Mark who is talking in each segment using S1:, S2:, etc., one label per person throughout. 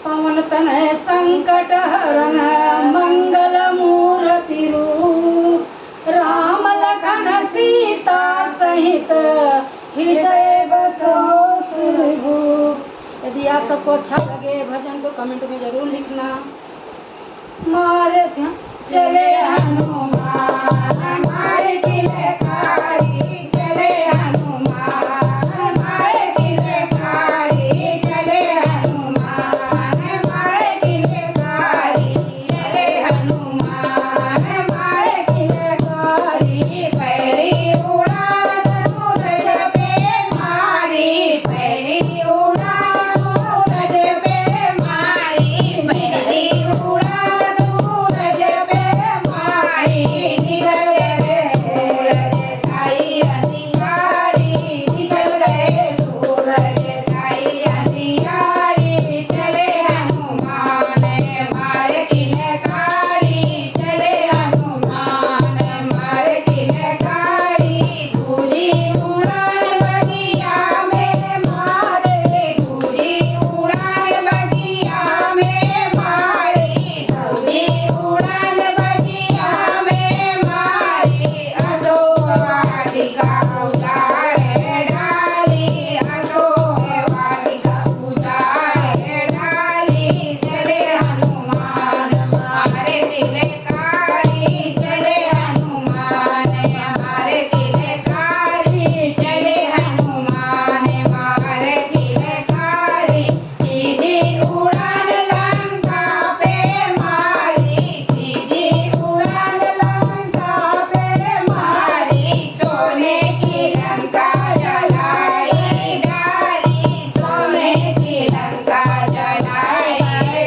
S1: पवन तनय संकट हरन मंगल मूर्ति रूप राम लखन सीता सहित हृदय बसो सुरभूप। यदि आप सबको अच्छा लगे भजन तो कमेंट में जरूर लिखना। मारे चले हनुमान मारे तिलकारी चले हनुमान मारे तिलकारी चले हनुमान मारे तिलकारी चले हनुमान मारे तिलकारी। पैरी उड़ान सूरज पे मारी पैरी उड़ान सूरज पे मारी पैरी उड़ान सूरज पे मारी निकल गए सूरज छाई अंधियारी निकल गए सूरज छाई अंधियारी। चले हनुमान मारे तिलकारी चले हनुमान मारे तिलकारी। दूजी उड़ान बगिया में मारे दूजी उड़ान बगिया में मारी दूजी उड़ान बगिया में मारी। अशोक वाटिका उजाड़े डाली अशोक वाटिका उजाड़े डाली। चले हनुमान मारे तिलकारी चले हनुमान मारे तिलकारी चले हनुमान मारे तिलकारी। तीजी उड़ान लंका पे मारी तीजी उड़ान लंका पे मारी। सोने की लंका जलाई डाली सोने की लंका जलाई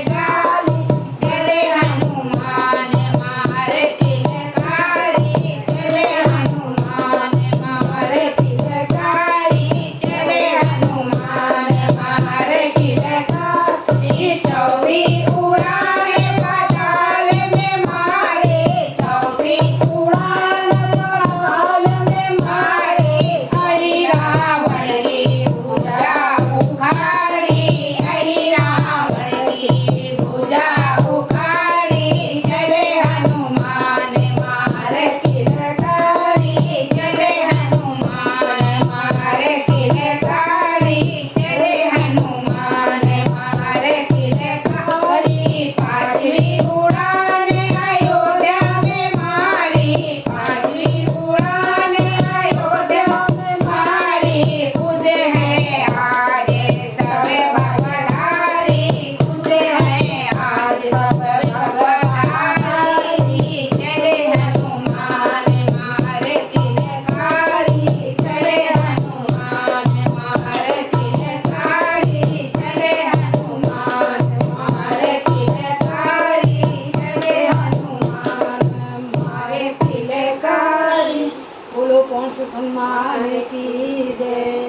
S1: डाली। चले हनुमान मारे तिलकारी चले हनुमान मारे तिलकारी चले हनुमान मारे तिलकारी। चौथी उड़ान पाताल में मारे चौथी उड़ान पाताल में मारे। हरि रावण की भुजा उखाड़ी हरि रावण की भुजा उखाड़ी। चले हनुमान मारे तिलकारी चले हनुमान मारे तिलकारी चले हनुमान मारे तिलकारी। पांचवी उड़ान अयोध्या में मारी पांचवी उड़ान अयोध्या में मारी। खुश है आज सब भगवाधारी खुश है आज सब भगवाधारी। चले हनुमान मारे तिलकारी चले हनुमान मारे तिलकारी चले हनुमान मारे तिलकारी चले हनुमान मारे तिलकारी। बोलो कौन सुख हनुमान की जय।